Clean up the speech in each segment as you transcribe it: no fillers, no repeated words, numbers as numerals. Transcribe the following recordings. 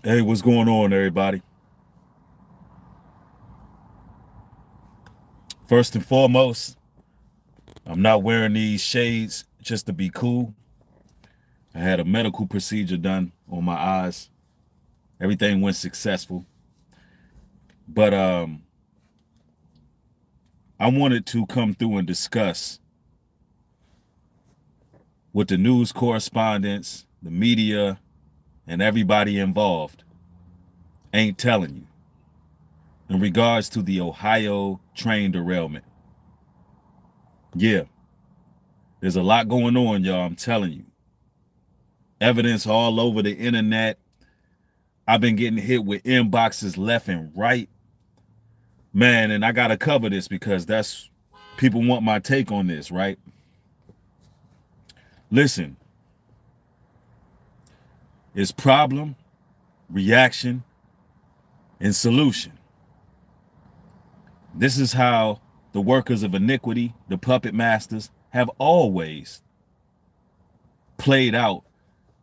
Hey, what's going on, everybody? First and foremost, I'm not wearing these shades just to be cool. I had a medical procedure done on my eyes. Everything went successful. But I wanted to come through and discuss what the news correspondents, the media, and everybody involved ain't telling you in regards to the Ohio train derailment. Yeah, there's a lot going on, y'all. I'm telling you. Evidence all over the internet. I've been getting hit with inboxes left and right. Man, and I got to cover this because that's people want my take on this, right? Listen, it's problem, reaction, and solution. This is how the workers of iniquity, the puppet masters, have always played out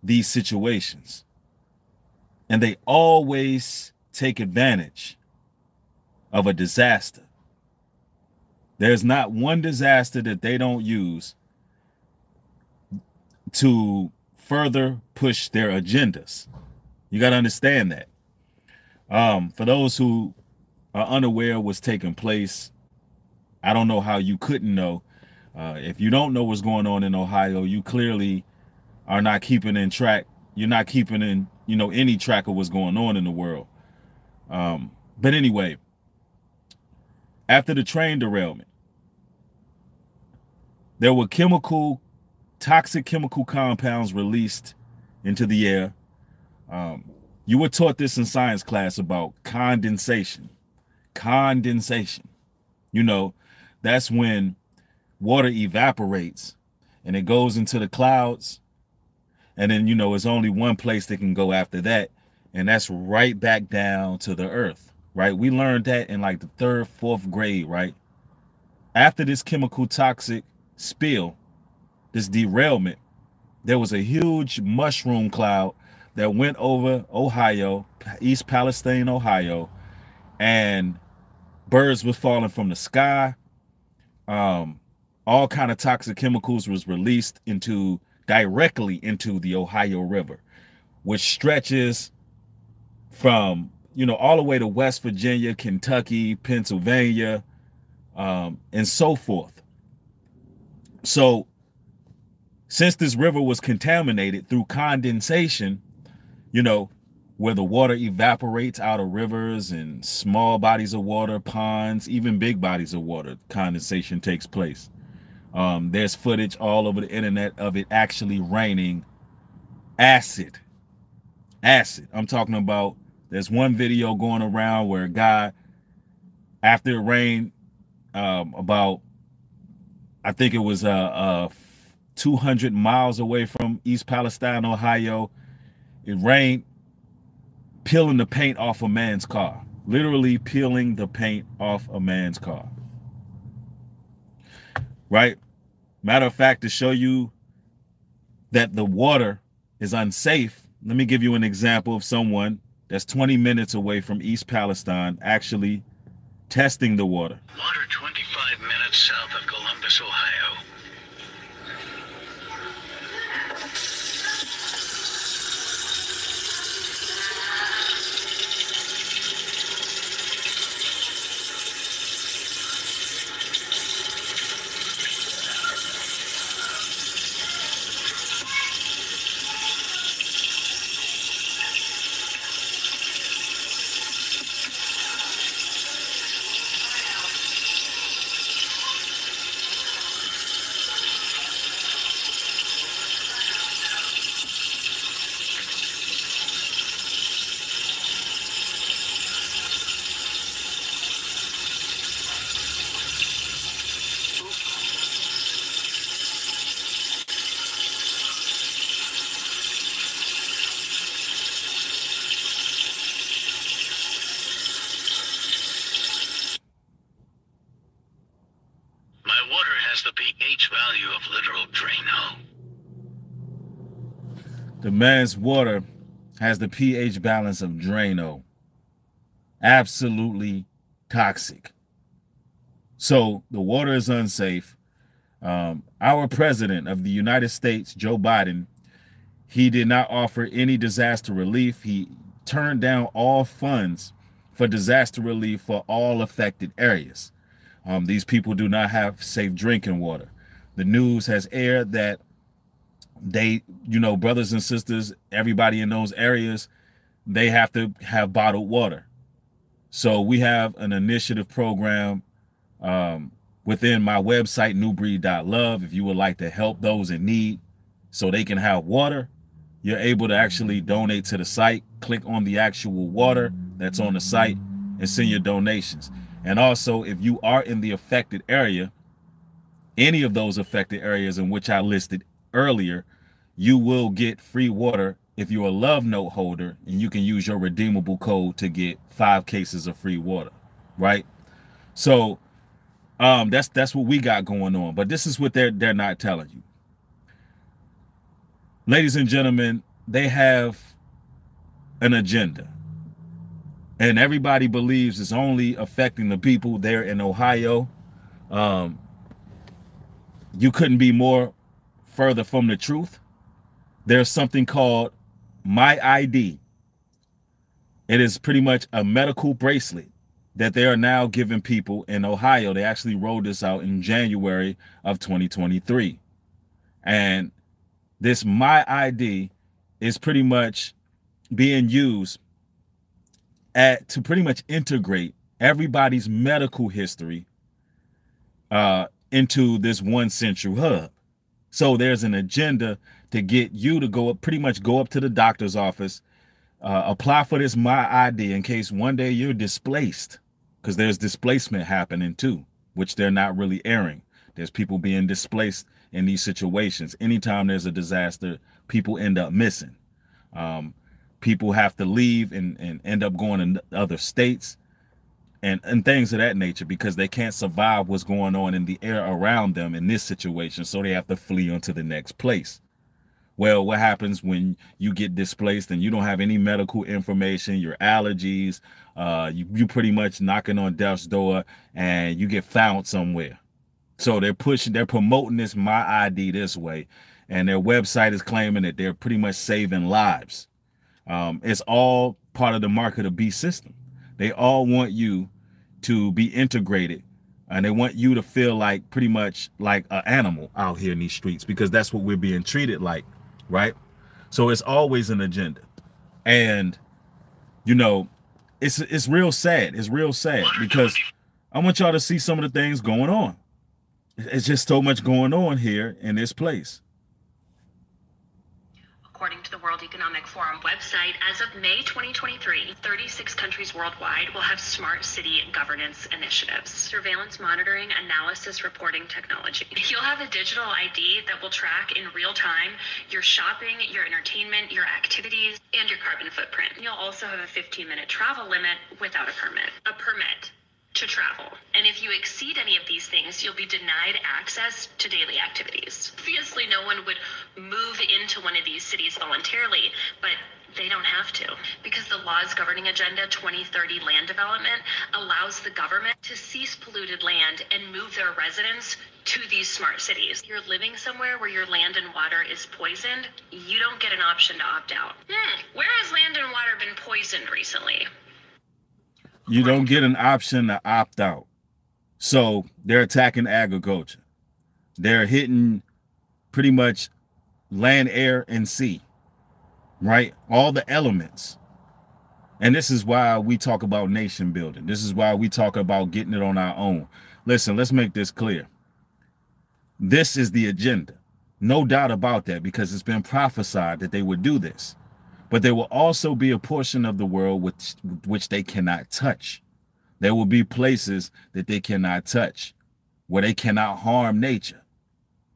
these situations. And they always take advantage of a disaster. There's not one disaster that they don't use to further push their agendas. You got to understand that. For those who are unaware of what's taking place, I don't know how you couldn't know. If you don't know what's going on in Ohio, you clearly are not keeping in track. You're not keeping in, any track of what's going on in the world. But anyway, after the train derailment, there were toxic chemical compounds released into the air. You were taught this in science class about condensation. Condensation. That's when water evaporates and it goes into the clouds. And then, it's only one place that can go after that. And that's right back down to the earth, right? We learned that in like the 3rd, 4th grade, right? After this chemical toxic spill, this derailment, there was a huge mushroom cloud that went over Ohio, East Palestine, Ohio, and birds were falling from the sky. All kind of toxic chemicals was released directly into the Ohio River, which stretches from, all the way to West Virginia, Kentucky, Pennsylvania, and so forth. So since this river was contaminated through condensation, where the water evaporates out of rivers and small bodies of water, ponds, even big bodies of water, condensation takes place. There's footage all over the internet of it actually raining acid. Acid. I'm talking about, there's one video going around where a guy, after it rained, about, I think it was 200 miles away from East Palestine, Ohio, it rained, peeling the paint off a man's car. Literally peeling the paint off a man's car. Right? Matter of fact, to show you that the water is unsafe, let me give you an example of someone that's 20 minutes away from East Palestine actually testing the water. Water 25 minutes south of Columbus, Ohio. My water has the pH value of literal Drano. The man's water has the pH balance of Drano. Absolutely toxic. So the water is unsafe. Our president of the United States, Joe Biden, he did not offer any disaster relief. He turned down all funds for disaster relief for all affected areas. These people do not have safe drinking water. The news has aired that they, brothers and sisters, everybody in those areas, they have to have bottled water. So we have an initiative program within my website, newbreed.love. If you would like to help those in need so they can have water, you're able to actually donate to the site. Click on the actual water that's on the site and send your donations. And also, if you are in the affected area, any of those affected areas in which I listed earlier, you will get free water if you're a love note holder, and you can use your redeemable code to get 5 cases of free water, right? So that's what we got going on. But this is what they're not telling you. Ladies and gentlemen, they have an agenda. And everybody believes it's only affecting the people there in Ohio. You couldn't be more further from the truth. There's something called My ID. It is pretty much a medical bracelet that they are now giving people in Ohio. They actually rolled this out in January of 2023. And this My ID is pretty much being used to pretty much integrate everybody's medical history into this one central hub. So there's an agenda to get you to go up to the doctor's office, apply for this My ID in case one day you're displaced, because there's displacement happening too, which they're not really airing. There's people being displaced in these situations. Anytime there's a disaster, people end up missing. People have to leave and end up going to other states and things of that nature because they can't survive what's going on in the air around them in this situation. So they have to flee onto the next place. Well, what happens when you get displaced and you don't have any medical information, your allergies, you pretty much knocking on death's door and you get found somewhere. So they're promoting this My ID this way, and their website is claiming that they're pretty much saving lives. It's all part of the mark of the beast system. They all want you to be integrated, and they want you to feel like pretty much like an animal out here in these streets, because that's what we're being treated like, right? So it's always an agenda. And, it's real sad. It's real sad because I want y'all to see some of the things going on. It's just so much going on here in this place. According to the World Economic Forum website, as of May 2023, 36 countries worldwide will have smart city governance initiatives, surveillance monitoring, analysis, reporting technology. You'll have a digital ID that will track in real time your shopping, your entertainment, your activities, and your carbon footprint. You'll also have a 15-minute travel limit without a permit to travel. And if you exceed any of these things, you'll be denied access to daily activities. Obviously, no one would move into one of these cities voluntarily, but they don't have to, because the laws governing Agenda 2030 land development allows the government to seize polluted land and move their residents to these smart cities. You're living somewhere where your land and water is poisoned, you don't get an option to opt out. Where has land and water been poisoned recently? You don't get an option to opt out. So they're attacking agriculture. They're hitting pretty much land, air, and sea, right? All the elements. And this is why we talk about nation building. This is why we talk about getting it on our own. Listen, let's make this clear. This is the agenda. No doubt about that, because it's been prophesied that they would do this. But there will also be a portion of the world which they cannot touch. There will be places that they cannot touch, where they cannot harm nature.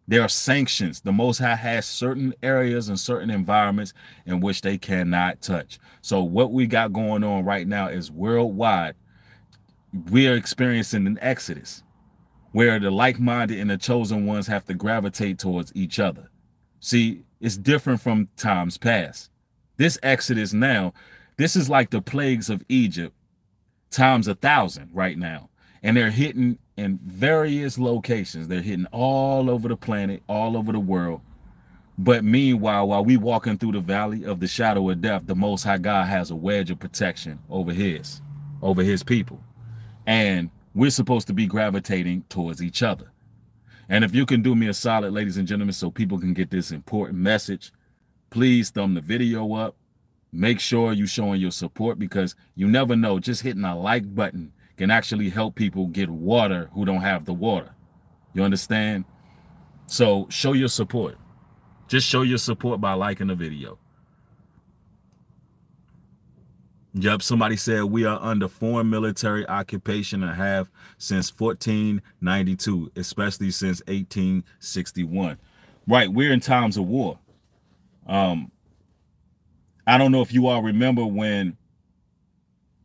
There are sanctions. The Most High has certain areas and certain environments in which they cannot touch. So what we got going on right now is worldwide. We are experiencing an exodus where the like-minded and the chosen ones have to gravitate towards each other. See, it's different from times past. This exodus now, this is like the plagues of Egypt times 1,000 right now. And they're hitting in various locations. They're hitting all over the planet, all over the world. But meanwhile, while we walking through the valley of the shadow of death, the Most High God has a wedge of protection over his people. And we're supposed to be gravitating towards each other. And if you can do me a solid, ladies and gentlemen, so people can get this important message, please thumb the video up. Make sure you're showing your support, because you never know, just hitting a like button can actually help people get water who don't have the water. You understand? So show your support. Just show your support by liking the video. Yep, somebody said we are under foreign military occupation and have since 1492, especially since 1861. Right, we're in times of war. I don't know if you all remember when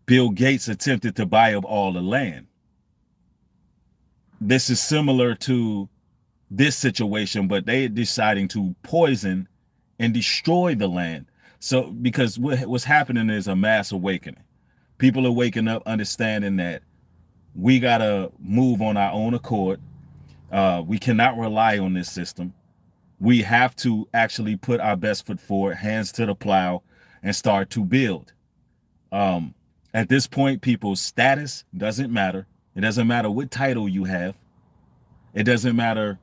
Bill Gates attempted to buy up all the land. This is similar to this situation, but they're deciding to poison and destroy the land. So because what's happening is a mass awakening. People are waking up, understanding that we got to move on our own accord. We cannot rely on this system. We have to actually put our best foot forward, hands to the plow, and start to build. At this point, people's status doesn't matter. It doesn't matter what title you have. It doesn't matter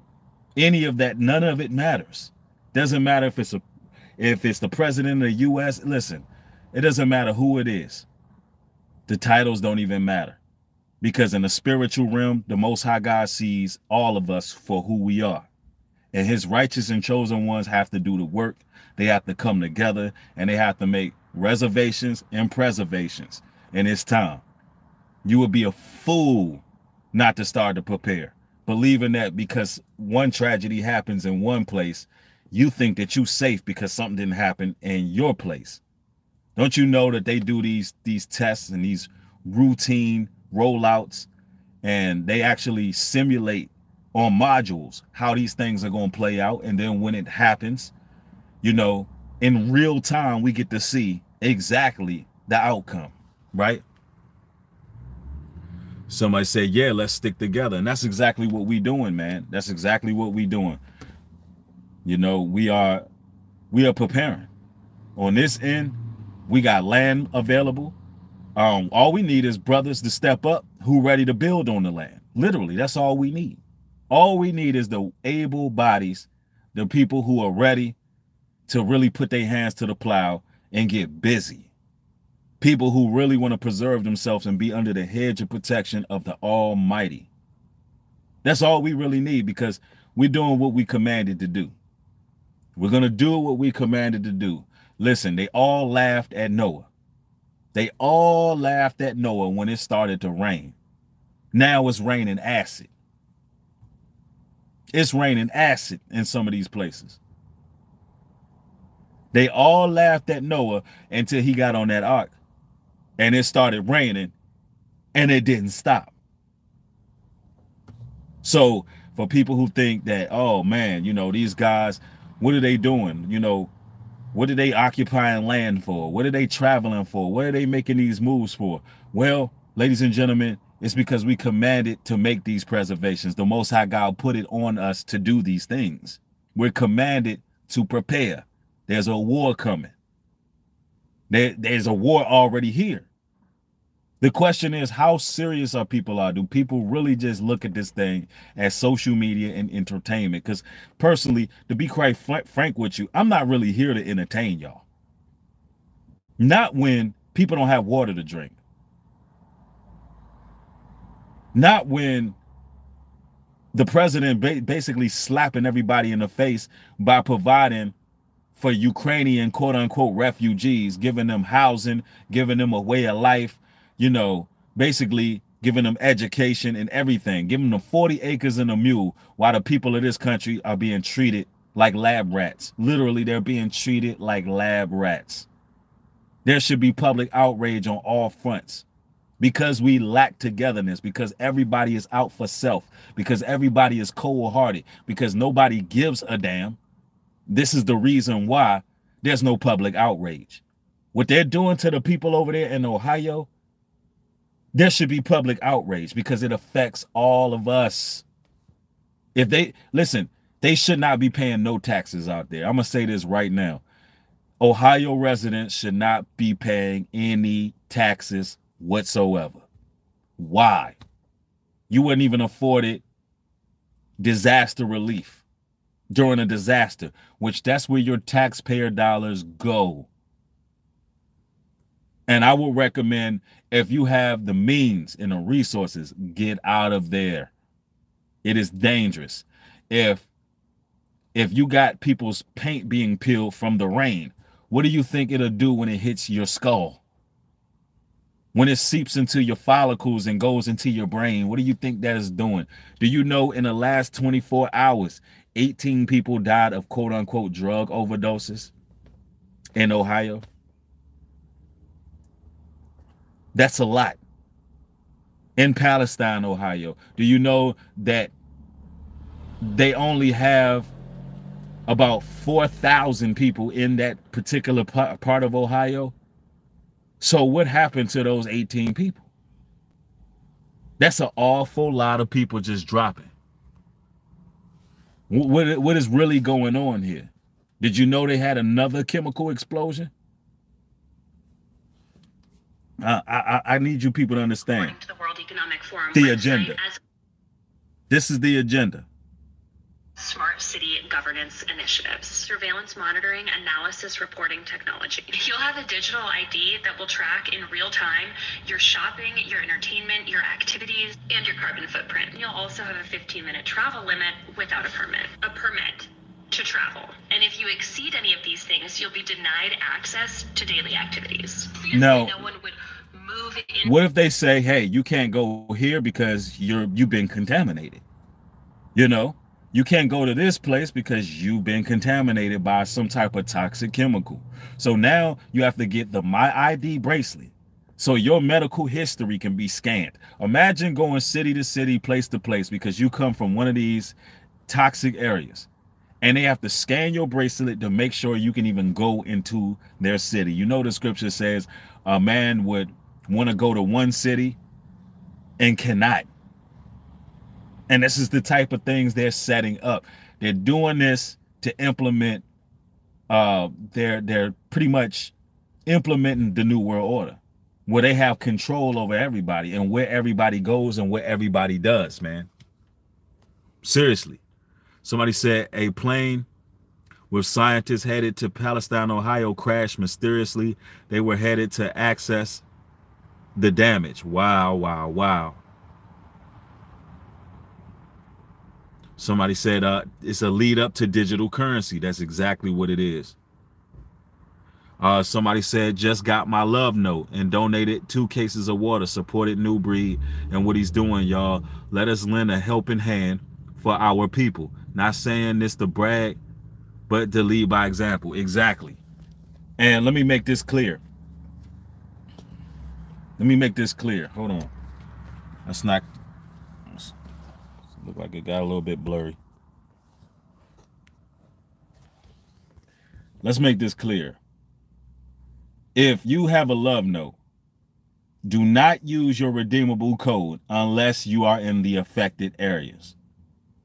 any of that. None of it matters. Doesn't matter if it's the president of the U.S. Listen, it doesn't matter who it is. The titles don't even matter, because in the spiritual realm, the Most High God sees all of us for who we are, and his righteous and chosen ones have to do the work. They have to come together, and they have to make reservations and preservations. And it's time. You would be a fool not to start to prepare, believing that because one tragedy happens in one place, you think that you're safe because something didn't happen in your place. Don't you know that they do these tests and these routine rollouts, and they actually simulate on modules how these things are going to play out? And then when it happens, you know, in real time, we get to see exactly the outcome, right? Somebody said, yeah, let's stick together. And that's exactly what we doing, man. That's exactly what we doing. You know, we are preparing. On this end, we got land available. All we need is brothers to step up who ready to build on the land. Literally, that's all we need. All we need is the able bodies, the people who are ready to really put their hands to the plow and get busy. People who really want to preserve themselves and be under the hedge of protection of the Almighty. That's all we really need, because we're doing what we commanded to do. We're going to do what we commanded to do. Listen, they all laughed at Noah. They all laughed at Noah when it started to rain. Now it's raining acid. It's raining acid in some of these places. They all laughed at Noah until he got on that ark and it started raining and it didn't stop. So for people who think that, oh man, you know, these guys, what are they doing? You know, what are they occupying land for? What are they traveling for? What are they making these moves for? Well, ladies and gentlemen, it's because we commanded to make these preservations. The Most High God put it on us to do these things. We're commanded to prepare. There's a war coming. There's a war already here. The question is, how serious are people? Do people really just look at this thing as social media and entertainment? Because personally, to be quite frank with you, I'm not really here to entertain y'all. Not when people don't have water to drink. Not when the president basically slapping everybody in the face by providing for Ukrainian quote-unquote refugees, giving them housing, giving them a way of life, you know, basically giving them education and everything, giving them 40 acres and a mule, while the people of this country are being treated like lab rats. Literally, they're being treated like lab rats. There should be public outrage on all fronts, because we lack togetherness, because everybody is out for self, because everybody is cold-hearted, because nobody gives a damn. This is the reason why there's no public outrage. What they're doing to the people over there in Ohio, there should be public outrage because it affects all of us. If they, listen, they should not be paying no taxes out there. I'm going to say this right now. Ohio residents should not be paying any taxes whatsoever. Why? You wouldn't even afford it disaster relief during a disaster, which that's where your taxpayer dollars go. And I would recommend, if you have the means and the resources, get out of there. It is dangerous. If you got people's paint being peeled from the rain, what do you think it'll do when it hits your skull? When it seeps into your follicles and goes into your brain, what do you think that is doing? Do you know in the last 24 hours, 18 people died of quote unquote drug overdoses in Ohio? That's a lot. In Palestine, Ohio, do you know that they only have about 4,000 people in that particular part of Ohio? So what happened to those 18 people? That's an awful lot of people just dropping. What is really going on here? Did you know they had another chemical explosion? I need you people to understand According to the World Economic Forum the website, agenda. as This is the agenda. smart city governance initiatives, surveillance monitoring, analysis reporting technology. You'll have a digital ID that will track in real time your shopping, your entertainment, your activities, and your carbon footprint. You'll also have a 15-minute travel limit without a permit to travel. And if you exceed any of these things, you'll be denied access to daily activities. No. No one would move in. What if they say, hey, you can't go here because you've been contaminated? You know, you can't go to this place because you've been contaminated by some type of toxic chemical. So now you have to get the My ID bracelet so your medical history can be scanned. Imagine going city to city, place to place, because you come from one of these toxic areas. And they have to scan your bracelet to make sure you can even go into their city. You know, the scripture says a man would want to go to one city and cannot. And this is the type of things they're setting up. They're doing this to implement, they're pretty much implementing the New World Order, where they have control over everybody and where everybody goes and what everybody does, man. Seriously. Somebody said a plane with scientists headed to Palestine, Ohio crashed mysteriously. They were headed to access the damage. Wow, wow, wow. Somebody said it's a lead up to digital currency. That's exactly what it is. Somebody said just got my love note and donated 2 cases of water, supported New Breed and what he's doing, y'all. Let us lend a helping hand for our people. Not saying this to brag, but to lead by example. Exactly. And let me make this clear. Hold on. That's not, look like it got a little bit blurry. Let's make this clear. If you have a love note, do not use your redeemable code unless you are in the affected areas.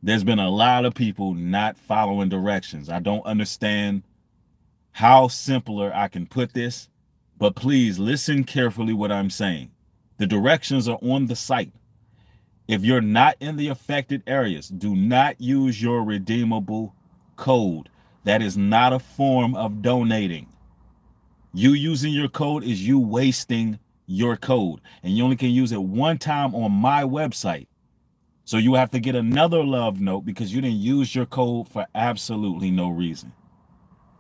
There's been a lot of people not following directions. I don't understand how simpler I can put this, but please listen carefully what I'm saying. The directions are on the site. If you're not in the affected areas, do not use your redeemable code. That is not a form of donating. You using your code is you wasting your code, and you only can use it one time on my website. So you have to get another love note because you didn't use your code for absolutely no reason.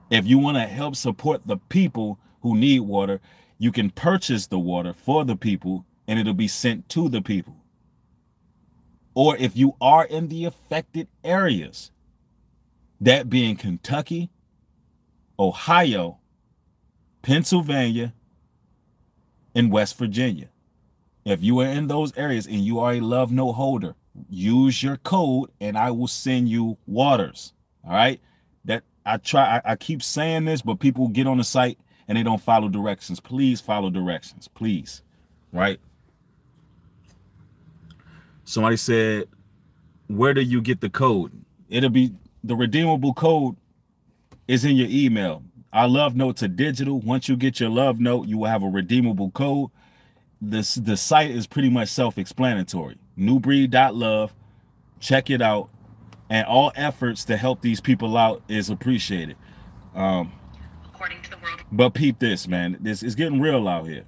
If you want to help support the people who need water, you can purchase the water for the people and it'll be sent to the people. Or if you are in the affected areas, that being Kentucky, Ohio, Pennsylvania, and West Virginia. If you are in those areas and you are a love note holder, use your code and I will send you waters. All right. I keep saying this, but people get on the site and they don't follow directions. Please follow directions, please. Right? Somebody said, where do you get the code? It'll be the redeemable code is in your email. Our love notes are digital. Once you get your love note, you will have a redeemable code. The site is pretty much self-explanatory. Newbreed.love. Check it out. And all efforts to help these people out is appreciated. According to the world. But peep this, man. This is getting real out here.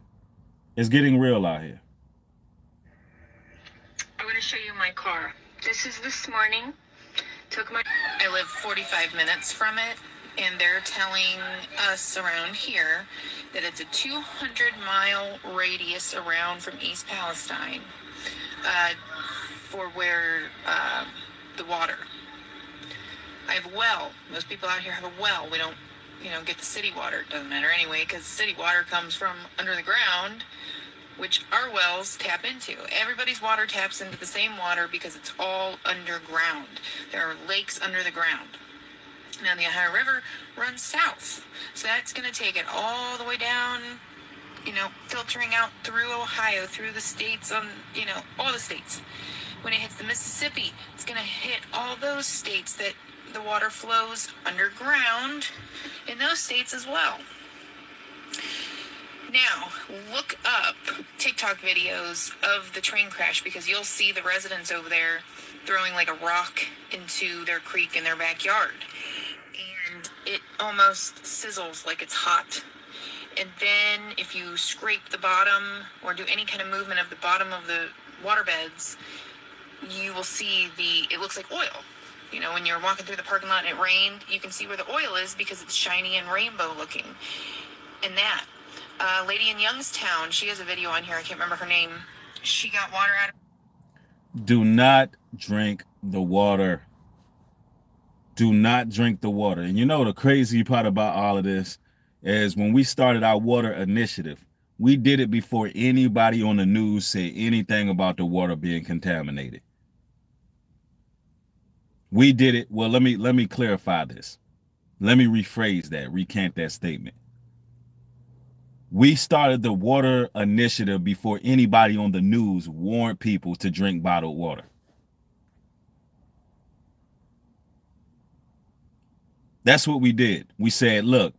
It's getting real out here. I'm going to show you my car. This is this morning. I live 45 minutes from it, and they're telling us around here that it's a 200-mile radius around from East Palestine for where the water. I have a well. Most people out here have a well. We don't, get the city water. It doesn't matter anyway, because city water comes from under the ground, which our wells tap into. Everybody's water taps into the same water because it's all underground. There are lakes under the ground. Now the Ohio River runs south, so that's going to take it all the way down, filtering out through Ohio, through the states, all the states. When it hits the Mississippi, it's going to hit all those states that the water flows underground in those states as well. Now, look up TikTok videos of the train crash, because you'll see the residents over there throwing like a rock into their creek in their backyard. And it almost sizzles like it's hot. And then if you scrape the bottom or do any kind of movement of the bottom of the water beds, you will see it looks like oil. When you're walking through the parking lot and it rained, you can see where the oil is because it's shiny and rainbow looking. And that. Lady in Youngstown, she has a video on here. I can't remember her name. She got water out of... Do not drink the water. Do not drink the water. And the crazy part about all of this is when we started our water initiative, we did it before anybody on the news said anything about the water being contaminated. We did it. Well, let me clarify this. Let me rephrase that, recant that statement. We started the water initiative before anybody on the news warned people to drink bottled water. That's what we did. We said, look,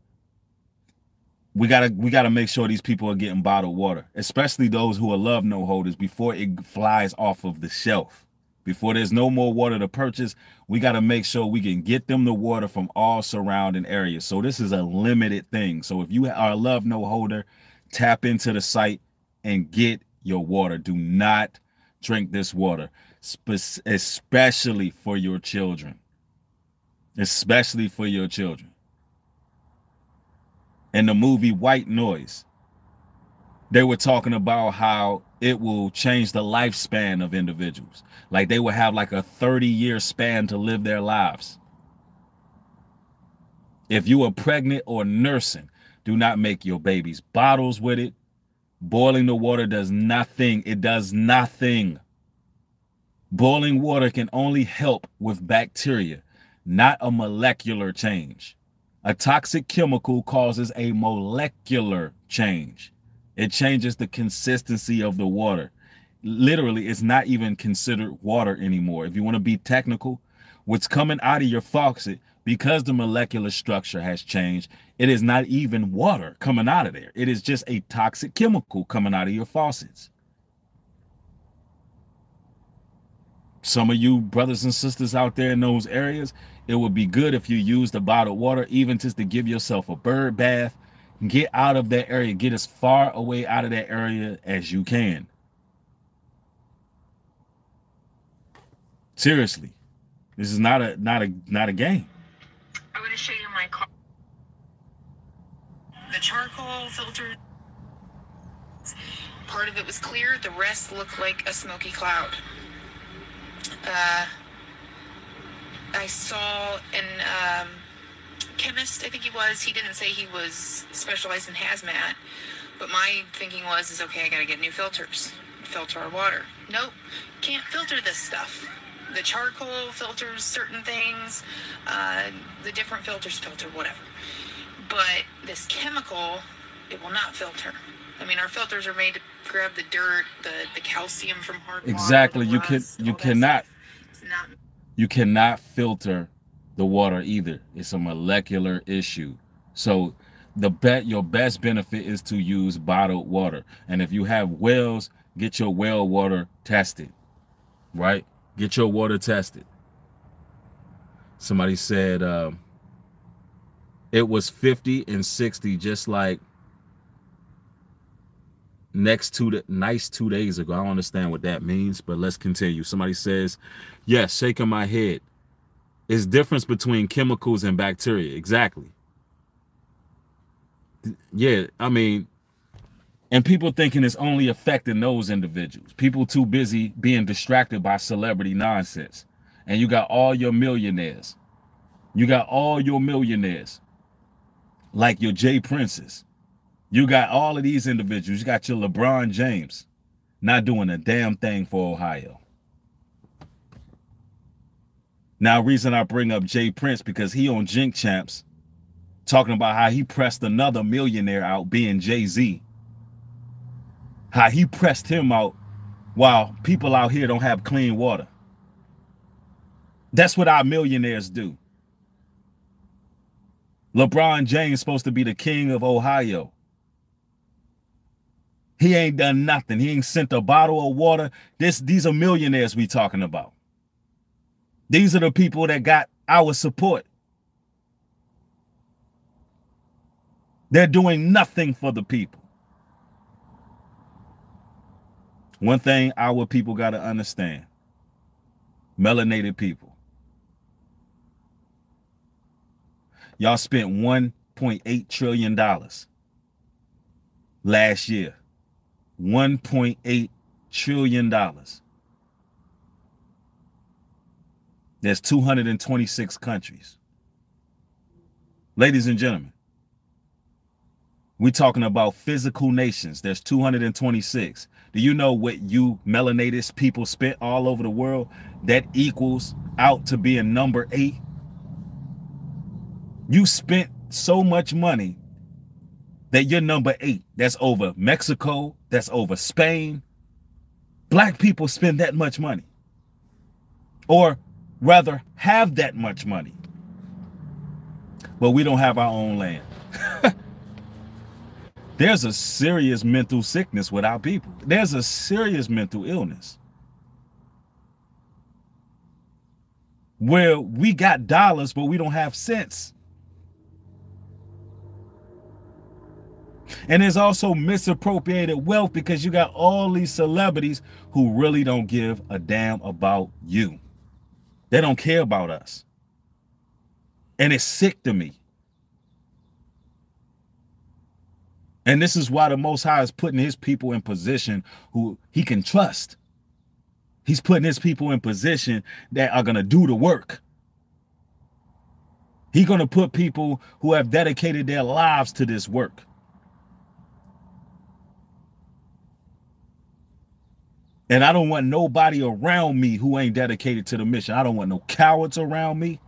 we gotta make sure these people are getting bottled water, especially those who are love note holders, before it flies off of the shelf. Before there's no more water to purchase, we got to make sure we can get them the water from all surrounding areas. So this is a limited thing. So if you are a love note holder, tap into the site and get your water. Do not drink this water, especially for your children. Especially for your children. In the movie White Noise, they were talking about how it will change the lifespan of individuals. Like they will have like a 30-year span to live their lives. If you are pregnant or nursing, do not make your babies bottles with it. Boiling the water does nothing. It does nothing. Boiling water can only help with bacteria, not a molecular change. A toxic chemical causes a molecular change. It changes the consistency of the water. Literally, it's not even considered water anymore. If you want to be technical, what's coming out of your faucet, because the molecular structure has changed, it is not even water coming out of there. It is just a toxic chemical coming out of your faucets. Some of you brothers and sisters out there in those areas, it would be good if you used the bottled water, even just to give yourself a bird bath. Get out of that area. Get as far away out of that area as you can. Seriously, this is not a game. I'm going to show you my car. The charcoal filter, part of it was clear. The rest looked like a smoky cloud. I saw an chemist, I think he didn't say he was specialized in hazmat, but my thinking is okay, I gotta get new filters, filter our water. Nope, can't filter this stuff. the charcoal filters certain things, the different filters filter whatever. But this chemical, it will not filter. I mean, our filters are made to grab the dirt, the calcium from hard water. Exactly. You cannot filter the water either. It's a molecular issue. So your best benefit is to use bottled water. And if you have wells, get your well water tested. Right? Get your water tested. Somebody said it was 50 and 60 just like nice 2 days ago. I don't understand what that means, but let's continue. Somebody says, yes, shaking my head. It's difference between chemicals and bacteria. Exactly. Yeah, I mean, and people thinking it's only affecting those individuals. People too busy being distracted by celebrity nonsense. And you got all your millionaires. You got all your millionaires. Like your Jay Princes. You got all of these individuals. You got your LeBron James not doing a damn thing for Ohio. Now, reason I bring up Jay Prince, because he on Jink Champs talking about how he pressed another millionaire out, being Jay-Z. How he pressed him out while people out here don't have clean water. That's what our millionaires do. LeBron James supposed to be the king of Ohio. He ain't done nothing. He ain't sent a bottle of water. These are millionaires we talking about. These are the people that got our support. They're doing nothing for the people. One thing our people got to understand. Melanated people. Y'all spent $1.8 trillion last year. $1.8 trillion. There's 226 countries. Ladies and gentlemen, we're talking about physical nations. There's 226. Do you know what you melanated people spent all over the world? That equals out to being number 8. You spent so much money that you're number 8. That's over Mexico. That's over Spain. Black people spend that much money. Or rather have that much money. But we don't have our own land. There's a serious mental sickness with our people. There's a serious mental illness. Where we got dollars, but we don't have cents. And there's also misappropriated wealth because you got all these celebrities who really don't give a damn about you. They don't care about us. And it's sick to me. And this is why the Most High is putting his people in position who he can trust. He's putting his people in position that are going to do the work. He's going to put people who have dedicated their lives to this work. And I don't want nobody around me who ain't dedicated to the mission. I don't want no cowards around me.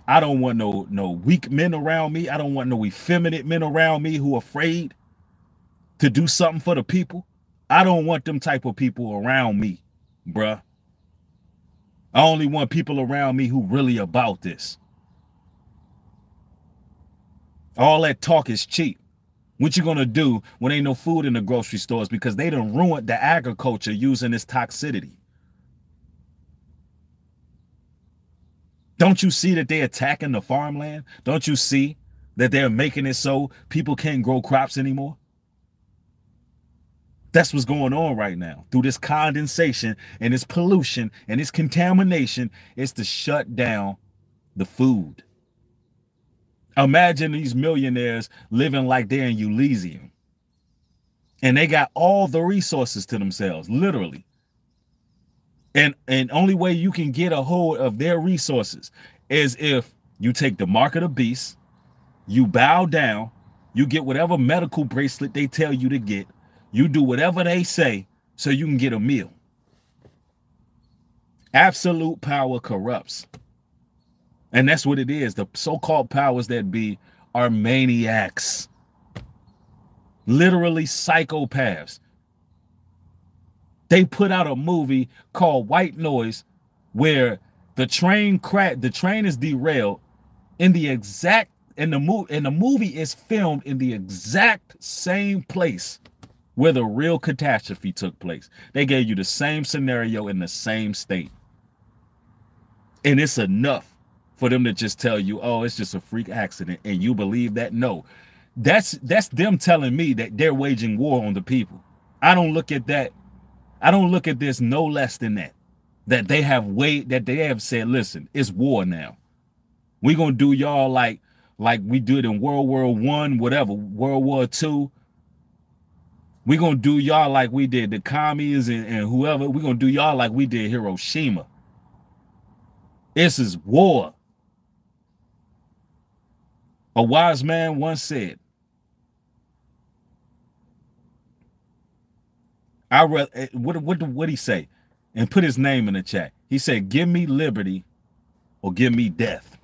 I don't want no weak men around me. I don't want no effeminate men around me who are afraid to do something for the people. I don't want them type of people around me, bruh. I only want people around me who really about this. All that talk is cheap. What you gonna do when ain't no food in the grocery stores because they done ruined the agriculture using this toxicity? Don't you see that they're attacking the farmland? Don't you see that they're making it so people can't grow crops anymore? That's what's going on right now. Through this condensation and this pollution and this contamination, it's to shut down the food. Imagine these millionaires living like they're in Elysium. And they got all the resources to themselves, literally. And only way you can get a hold of their resources is if you take the mark of the beast, you bow down, you get whatever medical bracelet they tell you to get, you do whatever they say so you can get a meal. Absolute power corrupts. And that's what it is. The so-called powers that be are maniacs. Literally psychopaths. They put out a movie called White Noise where the train is derailed in the exact and the movie is filmed in the exact same place where the real catastrophe took place. They gave you the same scenario in the same state. And it's enough for them to just tell you, oh, it's just a freak accident, and you believe that? No. That's them telling me that they're waging war on the people. I don't look at that. I don't look at this no less than that. That they have said, listen, it's war now. We're gonna do y'all like we did in World War I, whatever, World War II. We're gonna do y'all like we did the commies and whoever. We're gonna do y'all like we did Hiroshima. This is war. A wise man once said, what he say? And put his name in the chat. He said, give me liberty or give me death.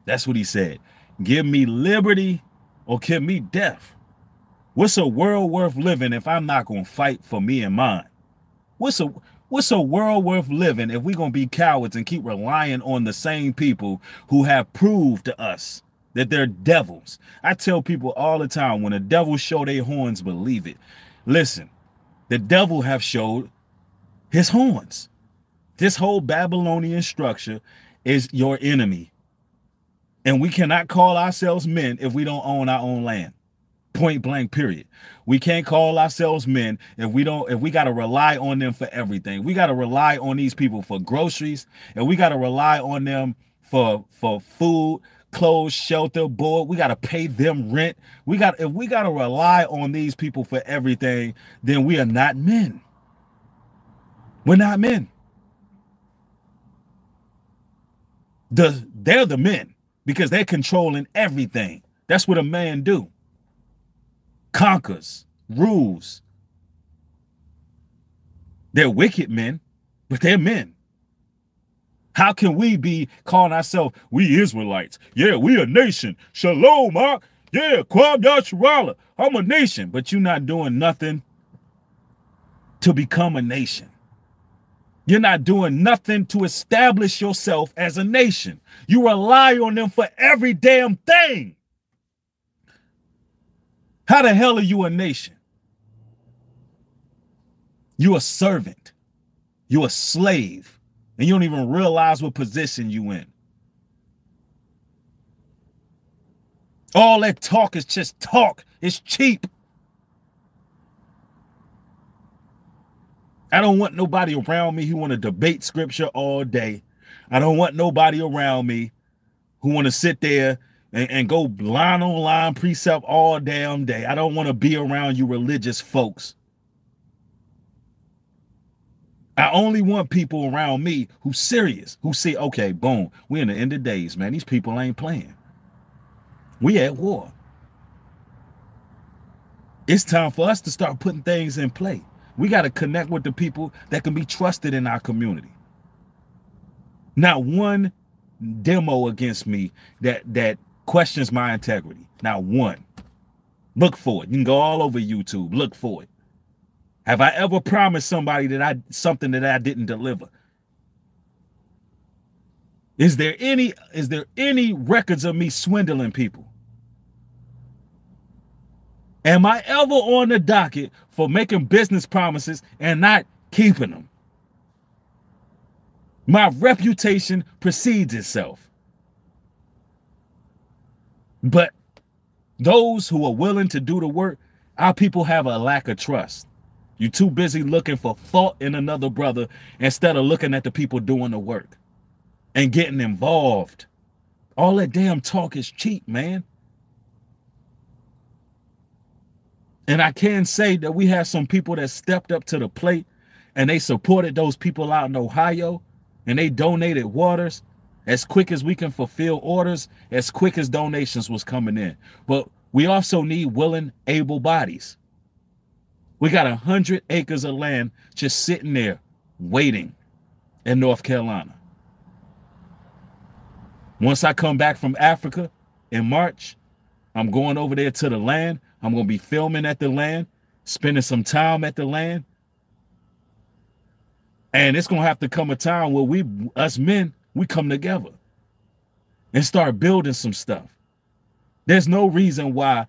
That's what he said. Give me liberty or give me death. What's a world worth living if I'm not going to fight for me and mine? What's a world worth living if we're going to be cowards and keep relying on the same people who have proved to us that they're devils? I tell people all the time, when the devil show their horns, believe it. Listen, the devil have showed his horns. This whole Babylonian structure is your enemy. And we cannot call ourselves men if we don't own our own land. Point blank, period. We can't call ourselves men if we got to rely on them for everything. We got to rely on these people for groceries, and we got to rely on them for food, clothes, shelter, board. We got to pay them rent. If we got to rely on these people for everything, then we are not men. We're not men. They're the men because they're controlling everything. That's what a man do. Conquers, rules. They're wicked men, but they're men. How can we be calling ourselves, we Israelites? Yeah, we a nation. Shalom, huh? Yeah, Kwam Yasharala. I'm a nation. But you're not doing nothing to become a nation. You're not doing nothing to establish yourself as a nation. You rely on them for every damn thing. How the hell are you a nation? You're a servant. You're a slave. And you don't even realize what position you in. All that talk is just talk. It's cheap. I don't want nobody around me who want to debate scripture all day. I don't want nobody around me who want to sit there and go line on line, precept all damn day. I don't want to be around you religious folks. I only want people around me who serious, who say, okay, boom, we're in the end of days, man. These people ain't playing. We at war. It's time for us to start putting things in play. We got to connect with the people that can be trusted in our community. Not one demo against me that questions my integrity. Not one. Look for it. You can go all over YouTube. Look for it. Have I ever promised somebody something that I didn't deliver? Is there any records of me swindling people? Am I ever on the docket for making business promises and not keeping them? My reputation precedes itself. But those who are willing to do the work, our people have a lack of trust. You're too busy looking for fault in another brother instead of looking at the people doing the work and getting involved. All that damn talk is cheap, man. And I can say that we have some people that stepped up to the plate and they supported those people out in Ohio, and they donated waters as quick as we can fulfill orders, as quick as donations was coming in. But we also need willing, able bodies. We got 100 acres of land just sitting there waiting. in North Carolina. Once I come back from Africa in March, I'm going over there to the land. I'm going to be filming at the land, spending some time at the land. And it's going to have to come a time where us men, we come together and start building some stuff. There's no reason why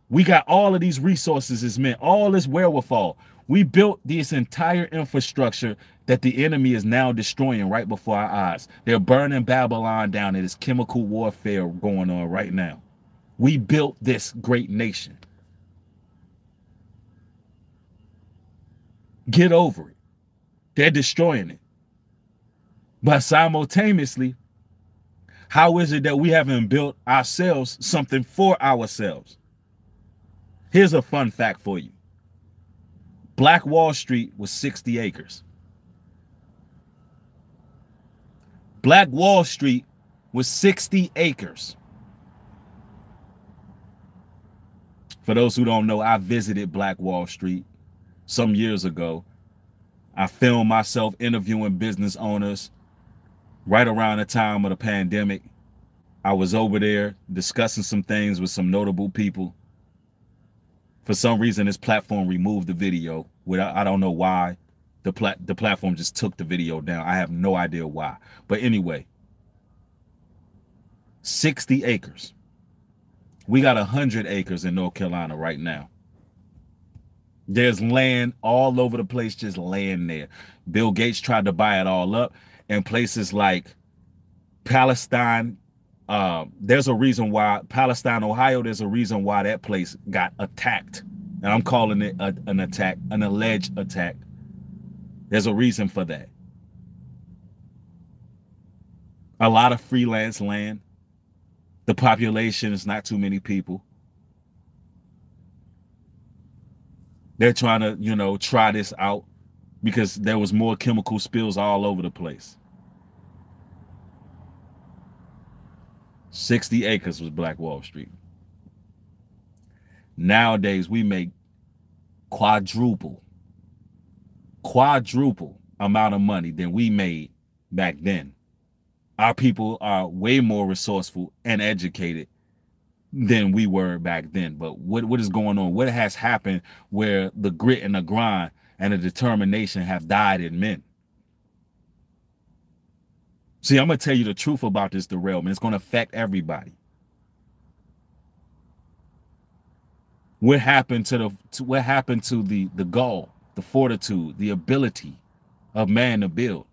we got all of these resources as men, all this wherewithal. We built this entire infrastructure that the enemy is now destroying right before our eyes. They're burning Babylon down. It is chemical warfare going on right now. We built this great nation. Get over it. They're destroying it. But simultaneously, how is it that we haven't built ourselves something for ourselves? Here's a fun fact for you. Black Wall Street was 60 acres. Black Wall Street was 60 acres. For those who don't know, I visited Black Wall Street some years ago. I filmed myself interviewing business owners right around the time of the pandemic. I was over there discussing some things with some notable people. For some reason, this platform removed the video. I don't know why. The platform just took the video down. I have no idea why. But anyway, 60 acres. We got 100 acres in North Carolina right now. There's land all over the place, just land there. Bill Gates tried to buy it all up. And places like Palestine, there's a reason why Palestine, Ohio, there's a reason why that place got attacked. And I'm calling it an attack, an alleged attack. There's a reason for that. A lot of freelance land. The population is not too many people. They're trying to, you know, try this out because there was more chemical spills all over the place. 60 acres was Black Wall Street. Nowadays, we make quadruple amount of money than we made back then. Our people are way more resourceful and educated than we were back then. But what is going on? What has happened where the grit and the grind and the determination have died in men? See, I'm going to tell you the truth about this derailment. It's going to affect everybody. What happened to the gall, the fortitude, the ability of man to build?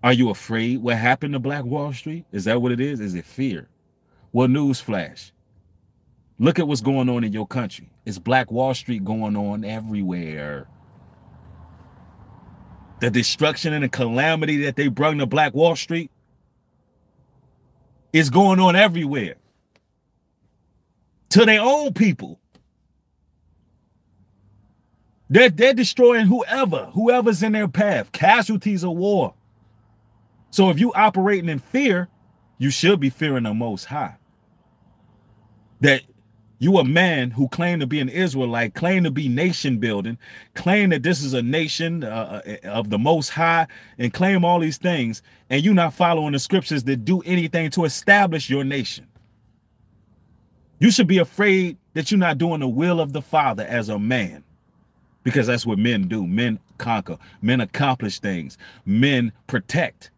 Are you afraid? What happened to Black Wall Street? Is that what it is? Is it fear? Well, newsflash. Look at what's going on in your country. It's Black Wall Street going on everywhere. The destruction and the calamity that they brought to Black Wall Street is going on everywhere. To their own people. They're destroying whoever's in their path. Casualties of war. So if you operating in fear, you should be fearing the Most High. That you a man who claim to be an Israelite, claim to be nation building, claim that this is a nation of the Most High, and claim all these things, and you not following the scriptures that do anything to establish your nation. You should be afraid that you're not doing the will of the Father as a man, because that's what men do. Men conquer, men accomplish things, men protect.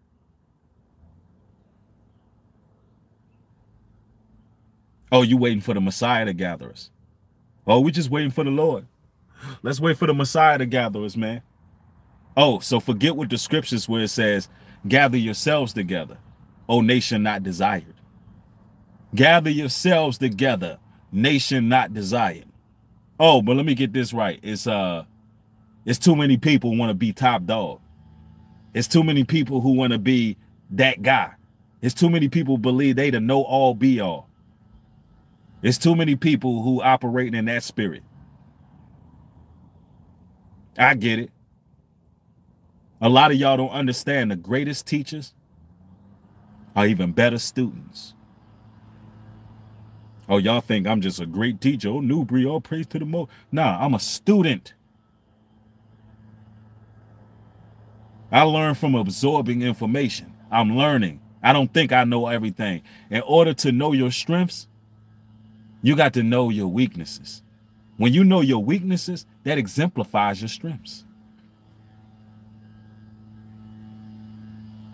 Oh, you waiting for the Messiah to gather us. Oh, we just waiting for the Lord. Let's wait for the Messiah to gather us, man. Oh, so forget what the scriptures where it says, gather yourselves together, O nation not desired. Gather yourselves together, nation not desired. Oh, but let me get this right. It's too many people want to be top dog. It's too many people who want to be that guy. It's too many people believe they the know all be all. It's too many people who operate in that spirit. I get it. A lot of y'all don't understand the greatest teachers are even better students. Oh, y'all think I'm just a great teacher. Oh, Newbury, all praise to the Most. Nah, I'm a student. I learn from absorbing information. I'm learning. I don't think I know everything. In order to know your strengths, you got to know your weaknesses. When you know your weaknesses, that exemplifies your strengths.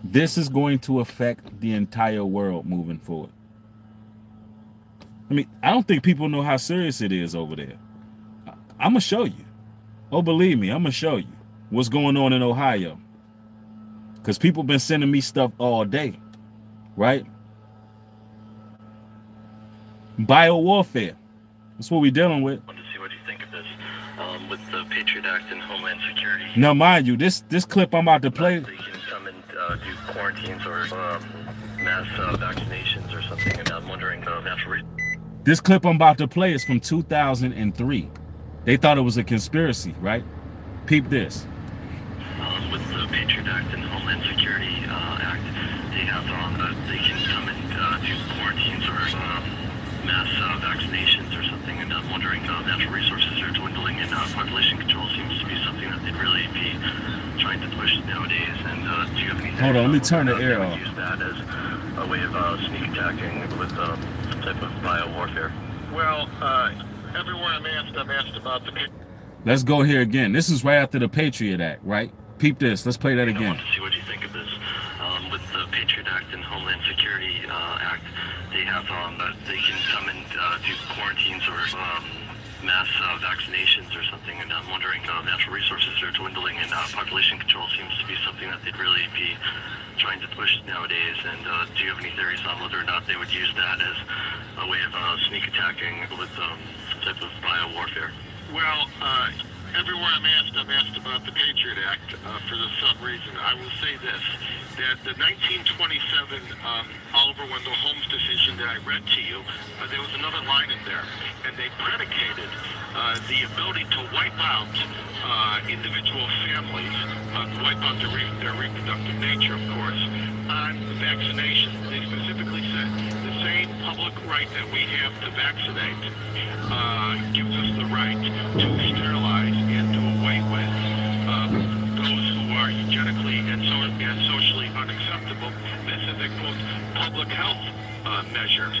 This is going to affect the entire world moving forward. I mean, I don't think people know how serious it is over there. I'm going to show you. Oh, believe me, I'm going to show you what's going on in Ohio. Because people been sending me stuff all day, right? Biowarfare. That's what we're dealing with. I want to see what you think of this with the Patriot Act and Homeland Security. Now, mind you, this clip I'm about to play. They can come and do quarantines or mass vaccinations or something, and I'm wondering natural. This clip I'm about to play is from 2003. They thought it was a conspiracy, right? Peep this. With the Patriot Act and Homeland Security Act, they have they can come and do quarantines or mass vaccinations or something, and I'm wondering natural resources are dwindling, and population control seems to be something that they'd really be trying to push nowadays. And do you have any? Hold on, let me turn the air off. Use that as a way of sneak attacking with some type of biowarfare. Well, everywhere I'm asked about the. Let's go here again. This is right after the Patriot Act, right? Peep this. Let's play that I again. want to see what you think of this. With the Patriot Act and Homeland Security Act, they have they can come and do quarantines or mass vaccinations or something, and I'm wondering natural resources are dwindling, and population control seems to be something that they'd really be trying to push nowadays. And do you have any theories on whether or not they would use that as a way of sneak attacking with some type of biowarfare? Well, everywhere I'm asked about the Patriot Act for some reason. I will say this, that the 1927 Oliver Wendell Holmes decision that I read to you, there was another line in there, and they predicated the ability to wipe out individual families, wipe out their reproductive nature, of course, on vaccination. They specifically said the same public right that we have to vaccinate gives us the right to sterilize and do away with those who are eugenically and socially unacceptable. This is a quote public health measure.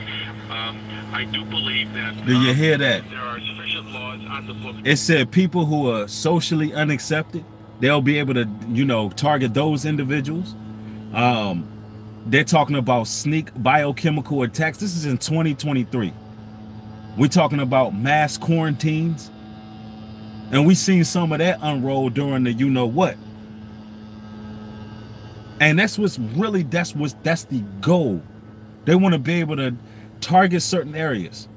I do believe that. Do you hear that? There are sufficient laws on the books. It said people who are socially unaccepted, they'll be able to, you know, target those individuals. They're talking about sneak biochemical attacks. This is in 2023. We're talking about mass quarantines. And we seen some of that unroll during the you know what. And that's what's really, that's the goal. They want to be able to target certain areas,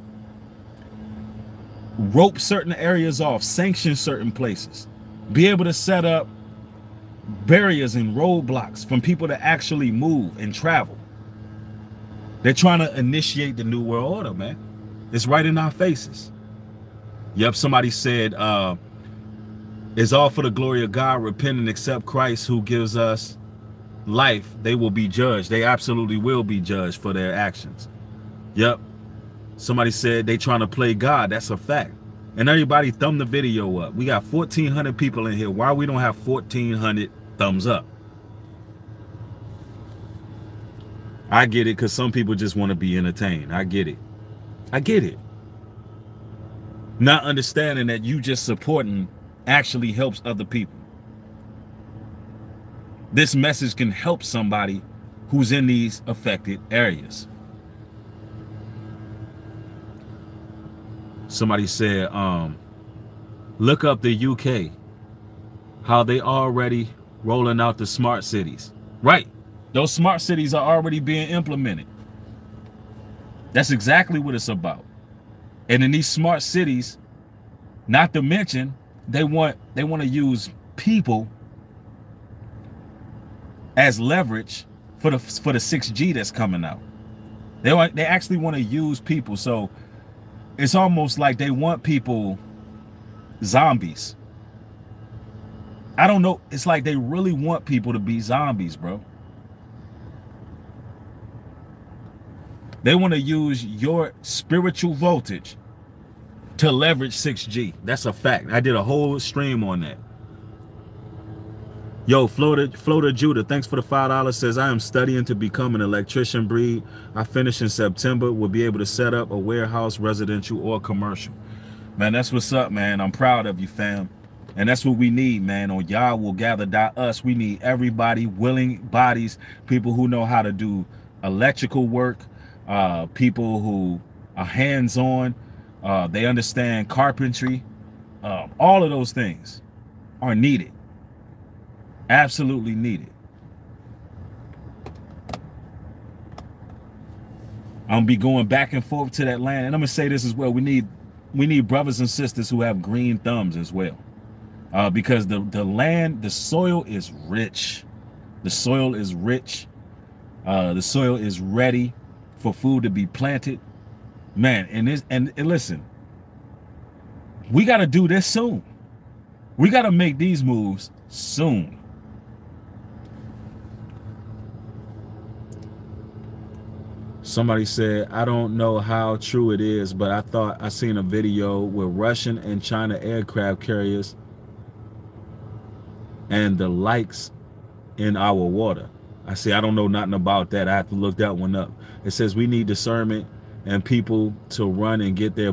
rope certain areas off, sanction certain places, be able to set up barriers and roadblocks from people to actually move and travel. They're trying to initiate the New World Order, man. It's right in our faces. Yep, somebody said, it's all for the glory of God, repent and accept Christ who gives us life. They will be judged. They absolutely will be judged for their actions. Yep. Somebody said they trying to play God. That's a fact. And everybody thumb the video up. We got 1,400 people in here. Why we don't have 1,400 thumbs up? I get it, because some people just want to be entertained. I get it. I get it. Not understanding that you just supporting actually helps other people. This message can help somebody who's in these affected areas. Somebody said, look up the UK, how they already rolling out the smart cities. Right. Those smart cities are already being implemented. That's exactly what it's about. And in these smart cities, not to mention, they want to use people as leverage for the 6G that's coming out. They actually want to use people. So it's almost like they want people zombies. I don't know. It's like they really want people to be zombies, bro. They want to use your spiritual voltage to leverage 6G. That's a fact. I did a whole stream on that. Yo, Florida Judah, thanks for the $5. Says, I am studying to become an electrician breed. I finish in September. Will be able to set up a warehouse, residential or commercial. Man, that's what's up, man. I'm proud of you, fam. And that's what we need, man. On Yah will gather us. We need everybody, willing bodies, people who know how to do electrical work, people who are hands-on, they understand carpentry. All of those things are needed. Absolutely needed. I'm gonna be going back and forth to that land, and I'm gonna say this as well. We need brothers and sisters who have green thumbs as well, because the land, the soil is rich. The soil is rich. The soil is ready for food to be planted, man. And listen, we got to do this soon. We got to make these moves soon. Somebody said, I don't know how true it is, but I thought I seen a video with Russian and China aircraft carriers and the likes in our water. I say, I don't know nothing about that. I have to look that one up. It says we need discernment and people to run and get their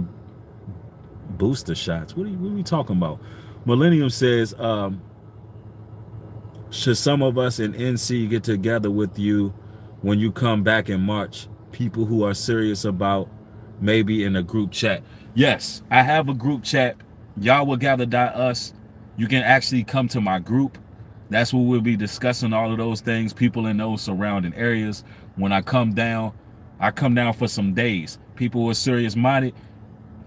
booster shots. What are we talking about? Millennium says, should some of us in NC get together with you when you come back in March? People who are serious about maybe in a group chat. Yes, I have a group chat. Y'all will gather us. You can actually come to my group. That's where we'll be discussing all of those things, people in those surrounding areas. When I come down for some days. People who are serious minded,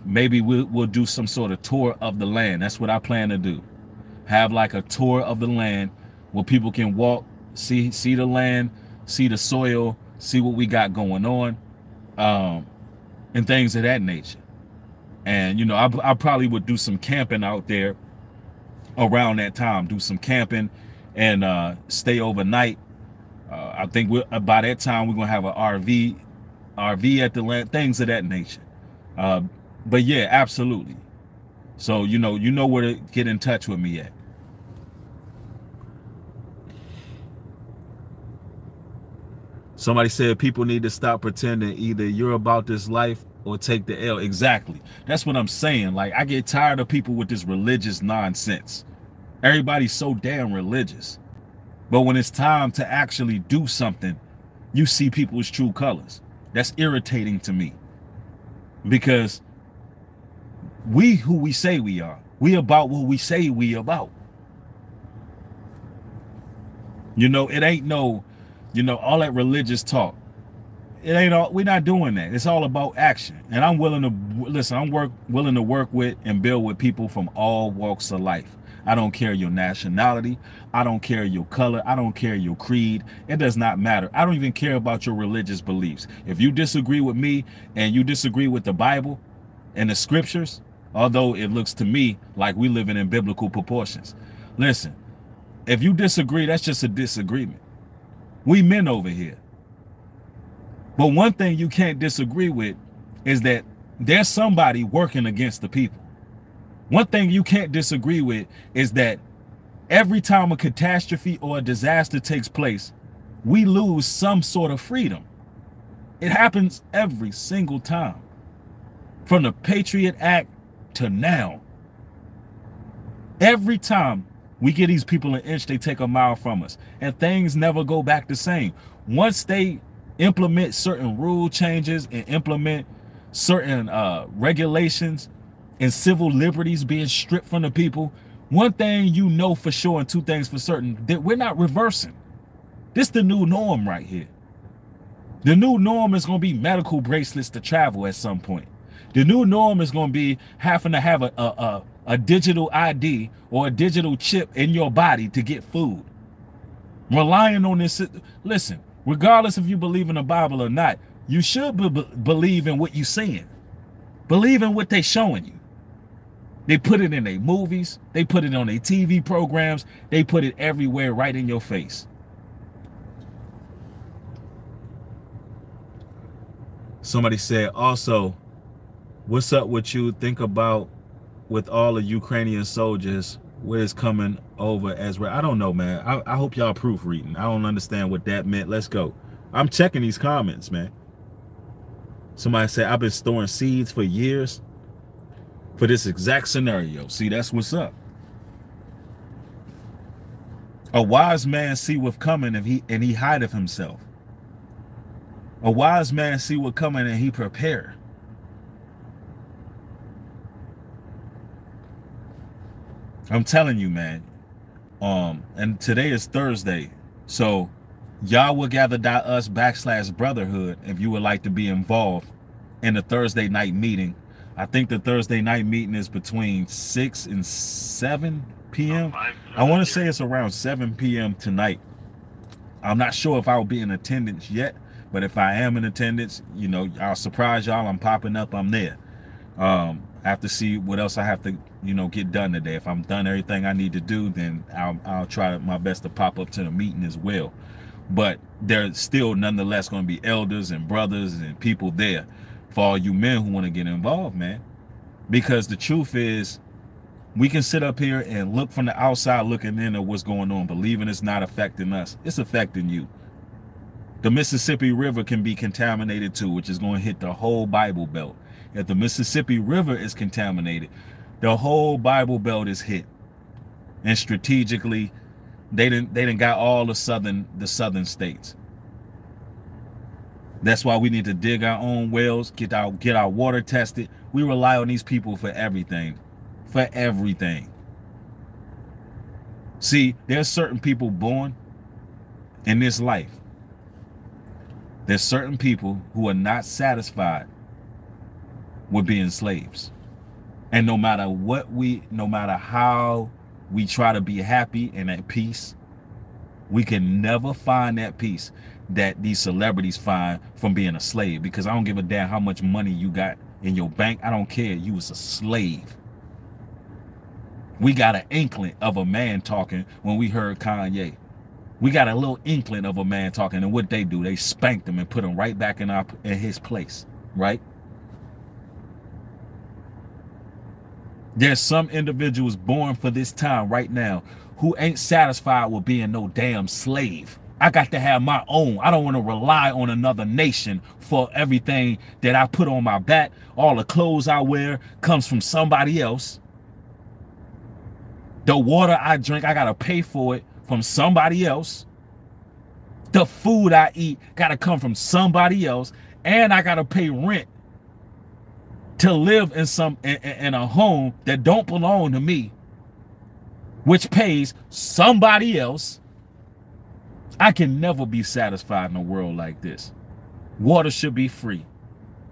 maybe we'll do some sort of tour of the land. That's what I plan to do. Have like a tour of the land where people can walk, see the land, see the soil, see what we got going on, and things of that nature. And, you know, I probably would do some camping out there around that time, do some camping and stay overnight. I think by that time we're gonna have an RV at the land, things of that nature. But yeah, absolutely. So you know where to get in touch with me at. Somebody said people need to stop pretending either you're about this life or take the L. Exactly. That's what I'm saying. Like, I get tired of people with this religious nonsense. Everybody's so damn religious. But when it's time to actually do something, you see people's true colors. That's irritating to me. Because we who we say we are. We about what we say we about. You know, it ain't no, all that religious talk. It ain't all, we're not doing that. It's all about action. And I'm willing to, listen, I'm willing to work with and build with people from all walks of life. I don't care your nationality. I don't care your color. I don't care your creed. It does not matter. I don't even care about your religious beliefs. If you disagree with me and you disagree with the Bible and the scriptures, although it looks to me like we living in biblical proportions. Listen, if you disagree, that's just a disagreement. We men over here. But one thing you can't disagree with is that there's somebody working against the people. One thing you can't disagree with is that every time a catastrophe or a disaster takes place, we lose some sort of freedom. It happens every single time. From the Patriot Act to now. Every time we give these people an inch, they take a mile from us. And things never go back the same. Once they implement certain rule changes and implement certain regulations and civil liberties being stripped from the people, one thing you know for sure and two things for certain, that we're not reversing. This is the new norm right here. The new norm is going to be medical bracelets to travel at some point. The new norm is going to be having to have a digital ID or a digital chip in your body to get food. Relying on this. Listen, regardless if you believe in the Bible or not, you should believe in what you're seeing. Believe in what they're showing you. They put it in their movies. They put it on their TV programs. They put it everywhere right in your face. Somebody said also, what's up with you? Think about with all the Ukrainian soldiers Where it's coming over as well. I don't know, man. I hope y'all proofreading. I don't understand what that meant. Let's go. I'm checking these comments, man. Somebody said, I've been storing seeds for years for this exact scenario. See, that's what's up. A wise man see what coming and he hideth himself. A wise man see what coming and he prepare. I'm telling you, man. And today is Thursday. So y'all will gather.us/brotherhood if you would like to be involved in the Thursday night meeting. I think the Thursday night meeting is between 6 and 7 p.m. I want to say it's around 7 p.m. tonight. I'm not sure if I'll be in attendance yet, but if I am in attendance, you know, I'll surprise y'all. I'm popping up. I'm there. I have to see what else I have to, you know, get done today. If I'm done everything I need to do, then I'll try my best to pop up to the meeting as well. But there's still nonetheless going to be elders and brothers and people there for all you men who want to get involved, man. Because the truth is, we can sit up here and look from the outside looking in at what's going on, believing it's not affecting us. It's affecting you. The Mississippi River can be contaminated too, which is going to hit the whole Bible Belt. If the Mississippi River is contaminated, the whole Bible Belt is hit. And strategically, they didn't got all the southern states. That's why we need to dig our own wells, get our water tested. We rely on these people for everything. For everything. See, there's certain people born in this life. There's certain people who are not satisfied with being slaves. And no matter how we try to be happy and at peace, we can never find that peace that these celebrities find from being a slave. Because I don't give a damn how much money you got in your bank. I don't care. You was a slave. We got an inkling of a man talking when we heard Kanye. We got a little inkling of a man talking, and what they do, they spanked him and put him right back in his place, right? There's some individuals born for this time right now who ain't satisfied with being no damn slave. I got to have my own. I don't want to rely on another nation for everything that I put on my back. All the clothes I wear comes from somebody else. The water I drink, I got to pay for it from somebody else. The food I eat got to come from somebody else. And I got to pay rent to live in a home that don't belong to me, which pays somebody else. I can never be satisfied in a world like this. Water should be free.